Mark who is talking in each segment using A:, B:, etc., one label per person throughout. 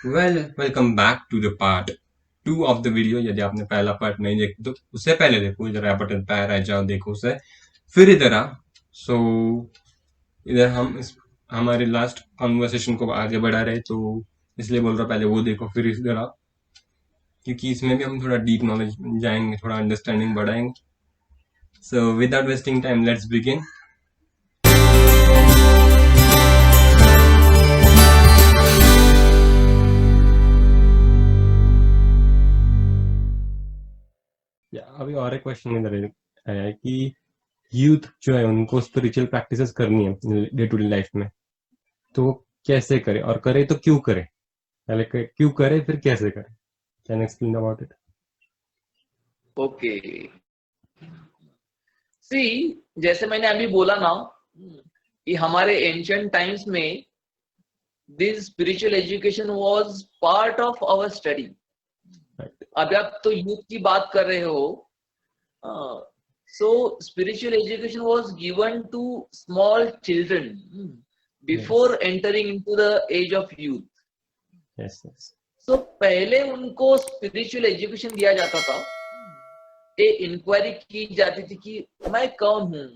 A: Welcome back to the part 2 of the video. यदि आपने पहला पार्ट नहीं देखा तो उससे पहले देखो, इधर आई बटन पे आ जाओ, देखो उसे, फिर इधर आ। सो इधर हम हमारे लास्ट कॉन्वर्सेशन को आगे बढ़ा रहे, तो इसलिए बोल रहा पहले वो देखो फिर इधर आ, क्योंकि इसमें भी हम थोड़ा डीप नॉलेज जाएंगे, थोड़ा अंडरस्टैंडिंग बढ़ाएंगे। So without wasting time, let's begin. अभी और एक क्वेश्चन इधर आया है कि यूथ जो है उनको स्पिरिचुअल प्रैक्टिसेस करनी है डे टू डे लाइफ में, तो वो कैसे करे, और करे तो क्यों करे, पहले क्यों करे फिर कैसे करे। Can explain about it?
B: Okay see, जैसे मैंने अभी बोला ना कि हमारे एंशिएंट टाइम्स में this spiritual education was part of our study. अभी आप तो यूथ की बात कर रहे हो, so spiritual education was given to small children before entering into the age of youth.
A: Yes yes.
B: So पहले उनको स्पिरिचुअल एजुकेशन दिया जाता था, ये इंक्वायरी की जाती थी कि मैं कौन हूँ,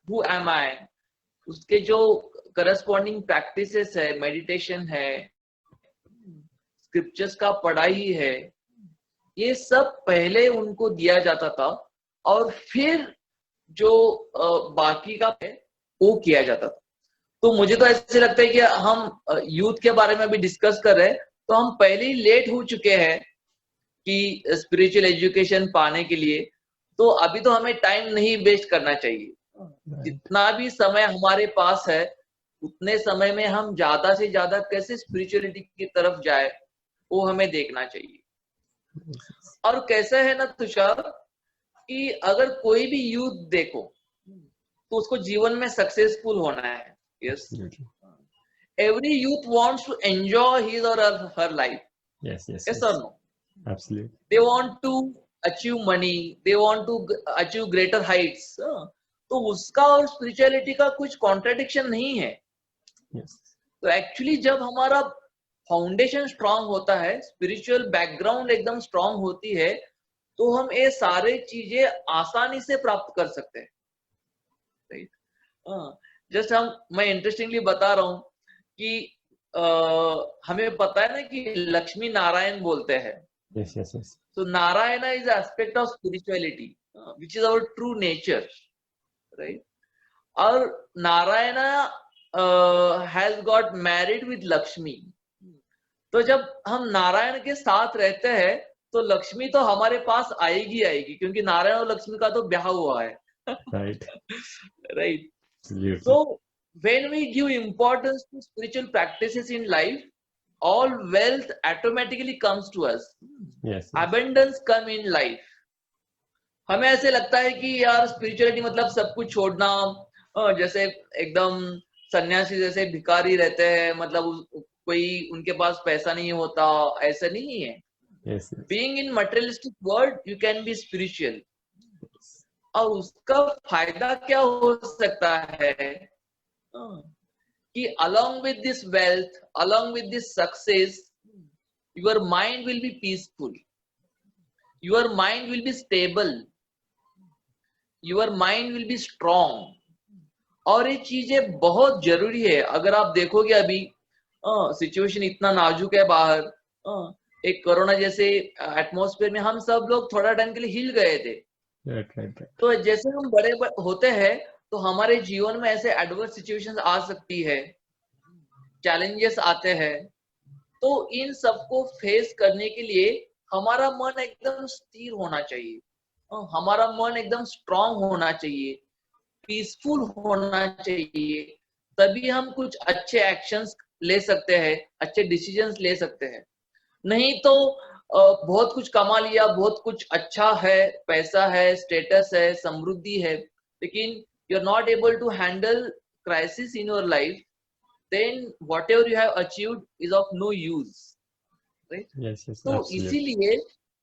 B: हु एम आई, उसके जो करस्पॉन्डिंग प्रैक्टिसेस है, मेडिटेशन है, स्क्रिप्चर्स का पढ़ाई है, ये सब पहले उनको दिया जाता था और फिर जो बाकी का है वो किया जाता था। तो मुझे तो ऐसे लगता है कि हम यूथ के बारे में अभी डिस्कस कर रहे हैं, तो हम पहले ही लेट हो चुके हैं कि स्पिरिचुअल एजुकेशन पाने के लिए। तो अभी तो हमें टाइम नहीं वेस्ट करना चाहिए। जितना भी समय हमारे पास है उतने समय में हम ज्यादा से ज्यादा कैसे स्पिरिचुअलिटी की तरफ जाए वो हमें देखना चाहिए। और कैसा है ना तुषार, कि अगर कोई भी यूथ देखो तो उसको जीवन में सक्सेसफुल होना है। Yes, every youth wants to enjoy his or her life. Yes or no?
A: Absolutely.
B: They want to achieve money, they want to achieve greater heights। तो उसका और स्पिरिचुअलिटी का कुछ कॉन्ट्रडिक्शन नहीं है।
A: Yes.
B: तो एक्चुअली जब हमारा फाउंडेशन स्ट्रांग होता है, स्पिरिचुअल बैकग्राउंड एकदम स्ट्रांग होती है, तो हम ये सारे चीजें आसानी से प्राप्त कर सकते हैं। राइट? जस्ट मैं इंटरेस्टिंगली बता रहा हूँ कि हमें पता है ना कि लक्ष्मी नारायण बोलते हैं।
A: Yes, yes, yes.
B: So Narayana is an aspect of spirituality, which is our true nature, right? Or Narayana has got married with Lakshmi. तो जब हम नारायण के साथ रहते हैं तो लक्ष्मी तो हमारे पास आएगी आएगी, क्योंकि नारायण और लक्ष्मी का तो ब्याह हुआ है।
A: Right.
B: Right.
A: Absolutely.
B: So when we give importance to spiritual practices in life, all wealth automatically comes to us.
A: Yes, yes.
B: Abundance come in life. हमें ऐसे लगता है कि यार स्पिरिचुअलिटी मतलब सब कुछ छोड़ना, जैसे एकदम सन्यासी जैसे भिखारी रहते हैं, मतलब कोई उनके पास पैसा नहीं होता, ऐसा नहीं है।
A: Yes, yes.
B: Being in materialistic world you can be spiritual. और उसका फायदा क्या हो सकता है कि along with this wealth, along with this success, your mind will be peaceful, your mind will be stable, your mind will be strong। और ये चीजें बहुत जरूरी है। अगर आप देखोगे अभी सिचुएशन इतना नाजुक है बाहर, एक कोरोना जैसे एटमॉस्फेयर में हम सब लोग थोड़ा टाइम के लिए हिल गए थे।
A: Right.
B: तो जैसे हम बड़े होते हैं तो हमारे जीवन में ऐसे एडवर्स सिचुएशंस आ सकती है, चैलेंजेस आते हैं। तो इन सबको फेस करने के लिए हमारा मन एकदम स्थिर होना चाहिए, हमारा मन एकदम स्ट्रांग होना चाहिए, पीसफुल होना चाहिए। तभी हम कुछ अच्छे एक्शंस ले सकते हैं, अच्छे डिसीजंस ले सकते हैं। नहीं तो बहुत कुछ कमा लिया, बहुत कुछ अच्छा है, पैसा है, स्टेटस है, समृद्धि है, लेकिन you are not able to handle crisis in your life, then whatever you have achieved is of no use, right?
A: Yes, yes.
B: तो
A: Absolutely.
B: इसीलिए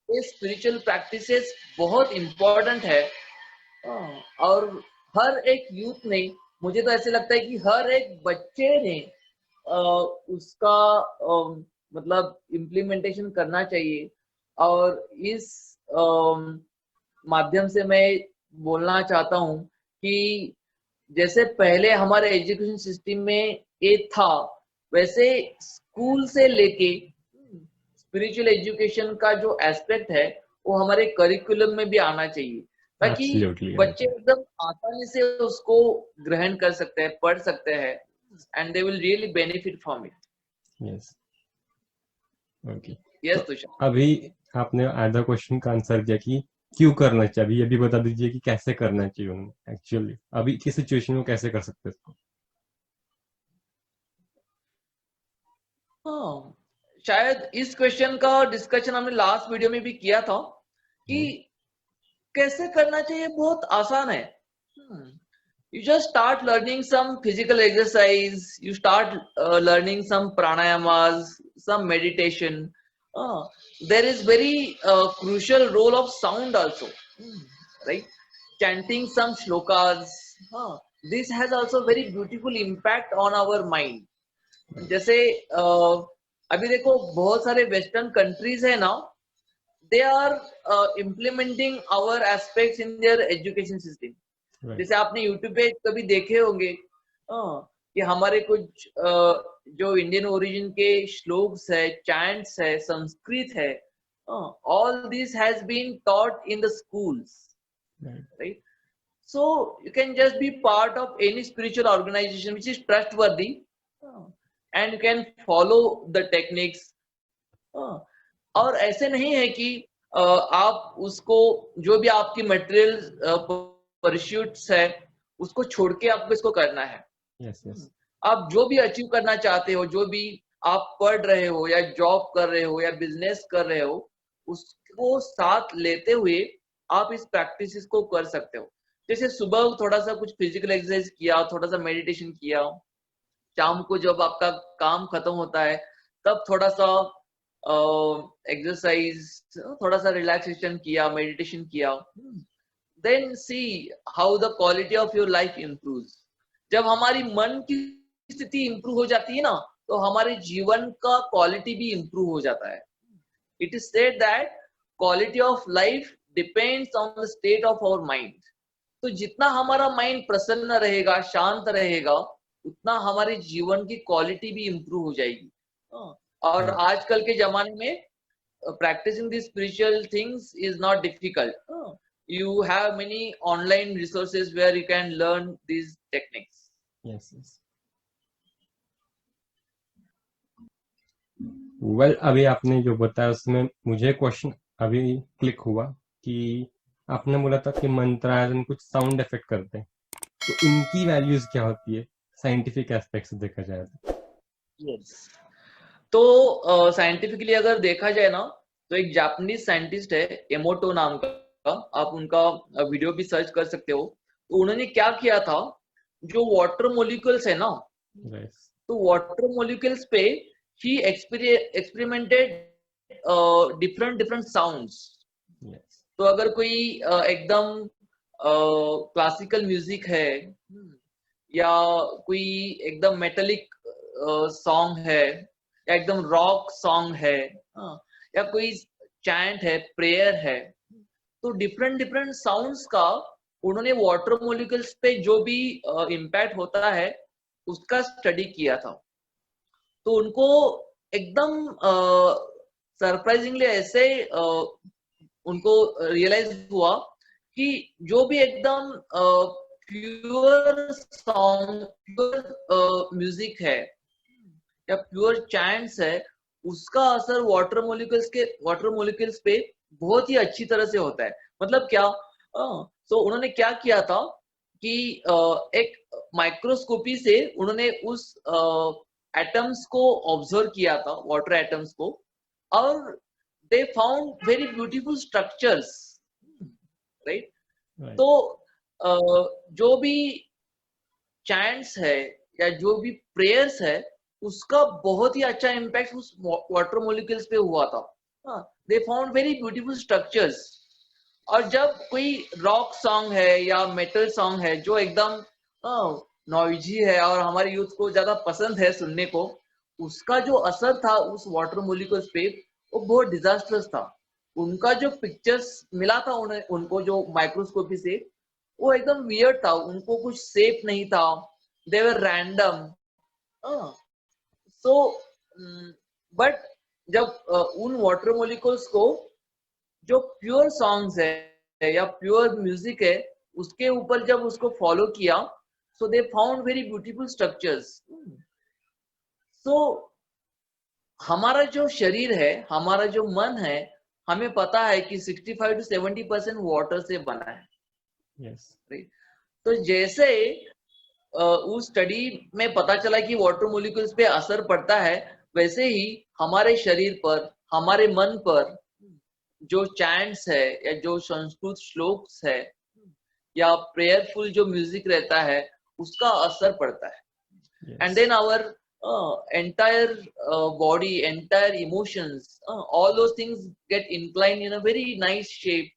B: ये स्पिरिचुअल प्रैक्टिसेस बहुत इंपॉर्टेंट है। और हर एक यूथ ने, मुझे तो ऐसे लगता है कि हर एक बच्चे ने उसका मतलब इम्प्लीमेंटेशन करना चाहिए। और इस माध्यम से मैं बोलना चाहता हूँ कि जैसे पहले हमारे एजुकेशन सिस्टम में ये था, वैसे स्कूल से लेके स्पिरिचुअल एजुकेशन का जो एस्पेक्ट है वो हमारे करिकुलम में भी आना चाहिए, ताकि
A: एब्सोल्युटली राइट।
B: बच्चे एकदम आसानी से उसको ग्रहण कर सकते हैं, पढ़ सकते हैं, and they will really benefit from it.
A: Yes, okay. तो
B: यस तुषार।
A: अभी आपने आधा क्वेश्चन का आंसर दिया कि क्यों करना चाहिए, अभी ये भी बता दीजिए कि कैसे करना चाहिए उन्हें एक्चुअली, अभी किस सिचुएशन में कैसे कर सकते हैं इसको।
B: हाँ, शायद इस क्वेश्चन का डिस्कशन हमने लास्ट वीडियो में भी किया था कि कैसे करना चाहिए। बहुत आसान है। You just start learning some physical exercise, you start learning some pranayamas, some meditation. uh, there is very crucial role of sound also. Right, chanting some shlokas, this has also very beautiful impact on our mind. जैसे अभी देखो बहुत सारे western countries है ना, they are implementing our aspects in their education system.
A: Right.
B: जैसे आपने YouTube पे कभी देखे होंगे कि हमारे कुछ जो इंडियन ओरिजिन के श्लोक्स है, चैंट्स है, संस्कृत है, all this has been taught in the schools, right? So you can just be part of any spiritual organization which is trustworthy, and you can follow the techniques. और ऐसे नहीं है कि आप उसको जो भी आपकी मटेरियल परस्यूट्स है उसको छोड़ के आपको इसको करना है।
A: Yes yes.
B: आप जो भी अचीव करना चाहते हो, जो भी आप पढ़ रहे हो या जॉब कर रहे हो या बिजनेस कर रहे हो, उसको साथ लेते हुए आप इस प्रैक्टिस को कर सकते हो। जैसे सुबह थोड़ा सा कुछ फिजिकल एक्सरसाइज किया, थोड़ा सा मेडिटेशन किया, शाम को जब आपका काम खत्म होता है तब थोड़ा सा एक्सरसाइज, थोड़ा सा रिलैक्सेशन किया, मेडिटेशन किया, then see how the quality of your life improves. जब हमारी मन की स्थिति इम्प्रूव हो जाती है ना, तो हमारे जीवन का क्वालिटी भी इम्प्रूव हो जाता है। It is said that quality of life depends on the state of our mind. तो जितना हमारा माइंड प्रसन्न रहेगा, शांत रहेगा, उतना हमारे जीवन की क्वालिटी भी इम्प्रूव हो जाएगी। और आजकल के जमाने में practicing these spiritual things is not difficult. You have many online resources where you can learn these techniques.
A: Yes yes. Well, अभी आपने जो बताया उसमें मुझे क्वेश्चन अभी क्लिक हुआ कि आपने बोला था कि मंत्रायजन कुछ साउंड इफेक्ट करते हैं, तो उनकी वैल्यूज क्या होती है साइंटिफिक एस्पेक्ट से देखा जाए तो?
B: Yes. तो साइंटिफिकली अगर देखा जाए ना, तो एक जापानीज साइंटिस्ट है एमोटो नाम का, आप उनका वीडियो भी सर्च कर सकते हो। तो उन्होंने क्या किया था, जो वाटर मोलिक्यूल्स है ना, तो वाटर मोलिक्यूल्स पे ही एक्सपेरिमेंटेड डिफरेंट डिफरेंट साउंड्स। तो अगर कोई एकदम क्लासिकल म्यूजिक है, या कोई एकदम मेटालिक सॉन्ग है, या एकदम रॉक सॉन्ग है, या कोई चैंट है, प्रेयर है, तो डिफरेंट डिफरेंट साउंड्स का उन्होंने वाटर मॉलिक्यूल्स पे जो भी इम्पैक्ट होता है उसका स्टडी किया था। तो उनको एकदम सरप्राइजिंगली ऐसे उनको रियलाइज हुआ कि जो भी एकदम प्योर सॉन्ग, प्योर म्यूजिक है या प्योर चैंट्स है, उसका असर वाटर मॉलिक्यूल्स पे बहुत ही अच्छी तरह से होता है। मतलब क्या, तो उन्होंने क्या किया था कि एक माइक्रोस्कोपी से उन्होंने उस एटम्स को ऑब्जर्व किया था, वाटर एटम्स को, और दे found very beautiful structures, right? तो जो भी चैंट्स है या जो भी प्रेयर्स है, उसका बहुत ही अच्छा इम्पैक्ट उस वाटर मॉलिक्यूल्स पे हुआ था। दे फाउंड वेरी ब्यूटीफुल स्ट्रक्चर्स। और जब कोई रॉक सॉन्ग है या मेटल सॉन्ग है जो एकदम नॉइजी है और हमारे यूथ को ज्यादा पसंद है सुनने को, उसका जो असर था उस वाटर मोलिक्यूल्स पे वो बहुत डिजास्टर्स था। उनका जो पिक्चर्स मिला था उन्हें, उनको जो माइक्रोस्कोपी से, वो एकदम वियर्ड था, उनको कुछ शेप नहीं था, दे वर रैंडम। सो बट जब उन वाटर मोलिक्यूल्स को जो प्योर सॉन्ग्स है या प्योर म्यूजिक है उसके ऊपर जब उसको फॉलो किया, so they found very beautiful structures. So हमारा जो शरीर है, हमारा जो मन है, हमें पता है कि 65 to 70% वाटर से बना है।
A: यस
B: तो जैसे उस स्टडी में पता चला कि वाटर मोलिक्यूल्स पे असर पड़ता है, वैसे ही हमारे शरीर पर, हमारे मन पर जो चैंट्स है या जो संस्कृत श्लोक्स है या प्रेयरफुल जो म्यूजिक रहता है उसका असर पड़ता है। And then our entire body, entire emotions, all those things get inclined in a very nice shape,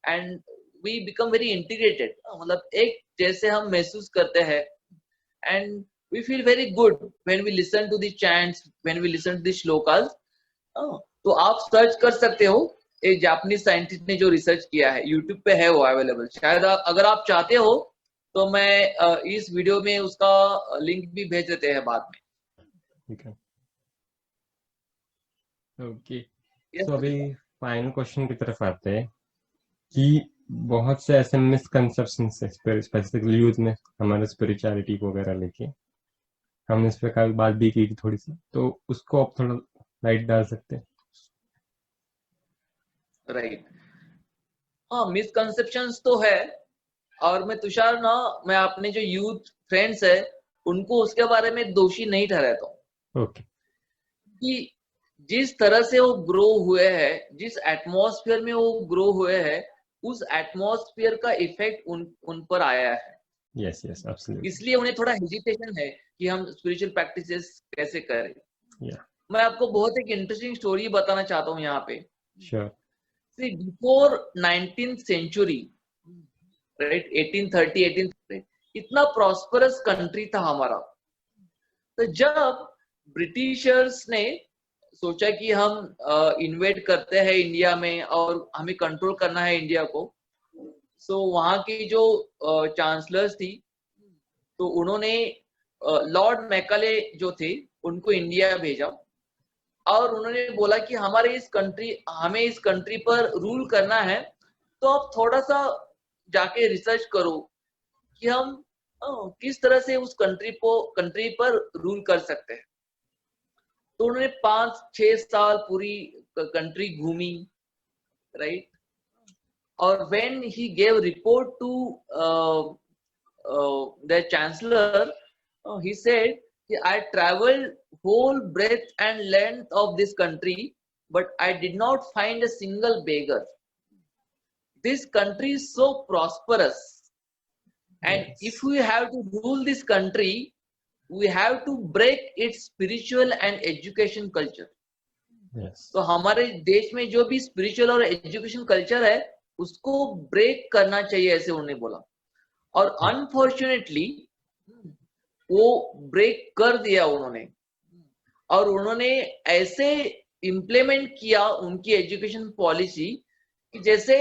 B: and we become very integrated. मतलब एक जैसे हम महसूस करते हैं, and we feel very good when we listen to the chants, when we listen to the shlokas. तो आप search कर सकते हो, एक जापानीज साइंटिस्ट ने जो रिसर्च किया है, यूट्यूब पे है वो अवेलेबल। शायद अगर आप चाहते हो तो मैं इस वीडियो में उसका लिंक भी भेज देते हैं बाद में।
A: ठीक है, ओके।
B: Yes,
A: तो अभी फाइनल क्वेश्चन की तरफ आते हैं कि बहुत से ऐसे मिसकंसेप्शन है स्पेसिफिकली यूथ में हमारे स्पिरिचुअलिटी वगैरह लेके, हमने इस पर काफी बात भी की थी थोड़ी सी, तो उसको आप थोड़ा लाइट डाल सकते हैं?
B: राइट। हाँ, मिसकंसेप्शंस तो है, और मैं तुषार ना, मैं अपने जो यूथ फ्रेंड्स है उनको उसके बारे में दोषी नहीं ठहराता हूँ।
A: ओके।
B: कि जिस तरह से वो ग्रो हुए हैं, जिस एटमॉस्फेयर में वो ग्रो हुए हैं, उस एटमॉस्फेयर का इफेक्ट उन पर आया है।
A: Yes yes absolutely.
B: इसलिए उन्हें थोड़ा हेजिटेशन है कि हम स्पिरिचुअल प्रैक्टिसेस कैसे करें।
A: या
B: मैं आपको बहुत एक इंटरेस्टिंग स्टोरी बताना चाहता हूँ यहाँ पे।
A: Sure.
B: See, before 19th century, right, 1830, 1830, इतना प्रॉस्परस कंट्री था हमारा। तो जब ब्रिटिशर्स ने सोचा कि हम इन्वेड करते हैं इंडिया में और हमें कंट्रोल करना है इंडिया को, सो वहां की जो चांसलर्स थी, तो उन्होंने लॉर्ड मैकाले जो थे उनको इंडिया भेजा, और उन्होंने बोला कि हमें इस कंट्री पर रूल करना है, तो आप थोड़ा सा जाके रिसर्च करो कि हम किस तरह से उस कंट्री पर रूल कर सकते हैं। तो उन्होंने 5-6 साल पूरी कंट्री घूमी, राइट। और when he gave report to the chancellor, he said, I traveled whole breadth and length of this country, but I did not find a single beggar. This country is so prosperous, and
A: Yes.
B: if we have to rule this country, we have to break its spiritual and education culture.
A: Yes
B: तो हमारे देश में जो भी spiritual और education culture है उसको break करना चाहिए, ऐसे उन्होंने बोला। और अनफॉर्चुनेटली वो ब्रेक कर दिया उन्होंने, और उन्होंने ऐसे इम्प्लीमेंट किया उनकी एजुकेशन पॉलिसी कि जैसे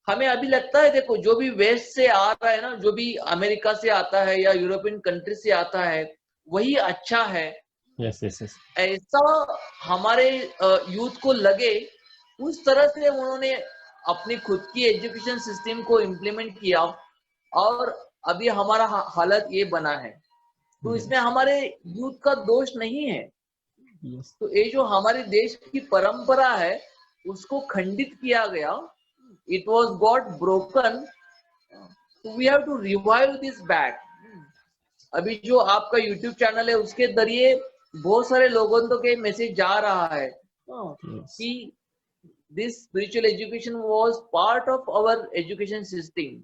B: हमें अभी लगता है, देखो जो भी वेस्ट से आ रहा है ना, जो भी अमेरिका से आता है या यूरोपियन कंट्री से आता है वही अच्छा है,
A: यस यस यस
B: ऐसा हमारे यूथ को लगे, उस तरह से उन्होंने अपनी खुद की एजुकेशन सिस्टम को इम्प्लीमेंट किया, और अभी हमारा हालत ये बना है। तो इसमें हमारे यूथ का दोष नहीं है।
A: यस
B: तो ये जो हमारे देश की परंपरा है उसको खंडित किया गया, it was got broken, we have to revive this back. अभी जो आपका यूट्यूब चैनल है उसके जरिए बहुत सारे लोगों तो के मैसेज जा रहा है कि this spiritual education was part of our education system,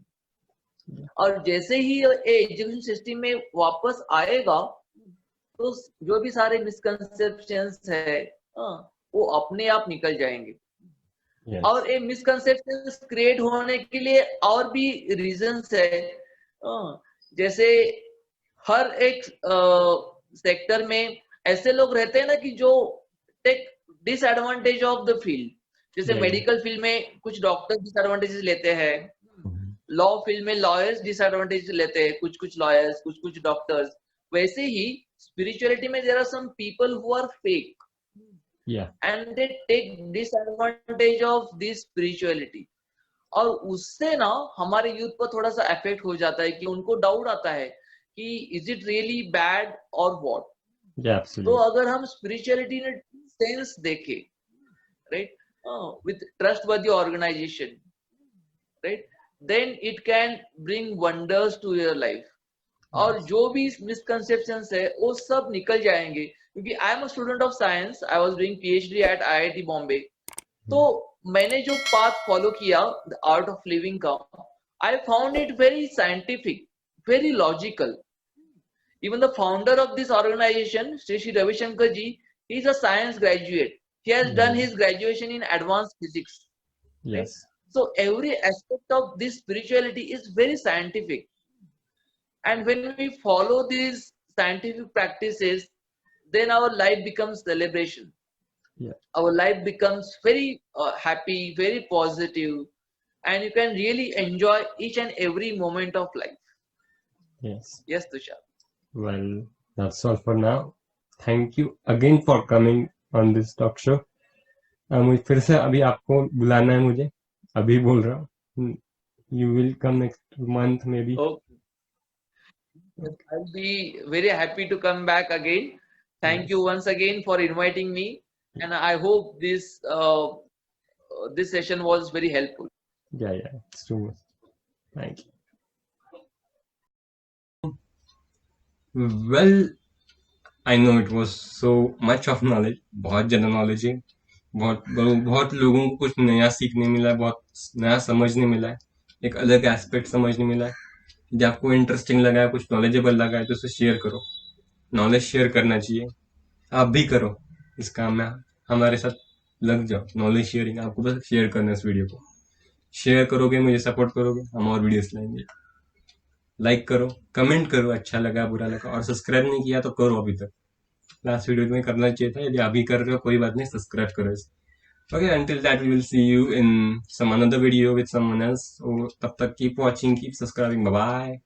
B: और जैसे ही ये एजुकेशन सिस्टम में वापस आएगा तो जो भी सारे मिसकंसेप्शंस है वो अपने आप निकल जाएंगे।
A: यस
B: और ये मिसकंसेप्शंस क्रिएट होने के लिए और भी रीजंस है, जैसे हर एक सेक्टर में ऐसे लोग रहते हैं ना कि जो take disadvantage of the field, जैसे
A: Yeah, yeah.
B: मेडिकल फील्ड में कुछ डॉक्टर डिसएडवांटेजेस लेते हैं,
A: Mhm.
B: लॉ फील्ड में लॉयर्स डिसएडवांटेज लेते हैं, कुछ कुछ लॉयर्स, कुछ कुछ डॉक्टर्स। वैसे ही स्पिरिचुअलिटी में there are some people who are fake
A: Yeah.
B: And they take disadvantage of this spirituality, और उससे ना हमारे यूथ पर थोड़ा सा इफेक्ट हो जाता है कि उनको डाउट आता है कि इज इट रियली बैड और व्हाट।
A: Yeah,
B: तो
A: absolutely.
B: अगर हम स्पिरिचुअलिटी ने सेंस देखें, right, with trustworthy organisation, right, then it can bring wonders to your life. और जो भी मिसकंसेप्शंस है वो सब निकल जाएंगे, क्योंकि I am a student of science, I was doing PhD eight IIT Bombay. तो मैंने जो पाथ फॉलो किया द आर्ट ऑफ लिविंग का, I found it very scientific, very logical. Even the founder of this organization, Sri Ravi Shankar ji, he is a science graduate. He has done
A: Yeah.
B: his graduation in advanced physics. Right?
A: Yes.
B: So every aspect of this spirituality is very scientific. And when we follow these scientific practices, then our life becomes celebration.
A: Yeah.
B: Our life becomes very happy, very positive, and you can really enjoy each and every moment of life.
A: Yes.
B: Yes, Tushar.
A: Well, that's all for now. Thank you again for coming on this talk show. मुझे फिर से अभी आपको बुलाना है, मुझे अभी बोल रहा हूँ. You will come next month maybe.
B: Okay. Yes, I'll be very happy to come back again. Thank you
A: Yes.
B: once again for inviting me, and I hope this session was very helpful.
A: Yeah, yeah. It's too much. Thank you. Well, I know it was so much of knowledge. बहुत ज़्यादा knowledge है. बहुत लोगों को कुछ नया सीखने मिला है, बहुत नया समझने मिला है, एक अलग एस्पेक्ट समझने मिला है. यदि आपको इंटरेस्टिंग लगा है, कुछ नॉलेजेबल लगा है, तो उसे शेयर करो. नॉलेज शेयर करना चाहिए. आप भी करो इस काम में, हमारे साथ लग जाओ. नॉलेज शेयरिंग, आपको बस शेयर करना है. इस वीडियो को शेयर करोगे, मुझे सपोर्ट करोगे, हम और वीडियोस लाएंगे. लाइक करो, कमेंट करो, अच्छा लगा बुरा लगा, और सब्सक्राइब नहीं किया तो करो. अभी तक लास्ट वीडियो में करना चाहिए था. यदि अभी कर रहे हो कोई बात नहीं, सब्सक्राइब करो इसे. Okay, until that, we will see you in some another video with someone else. So, तब तक keep watching, keep subscribing. Bye bye.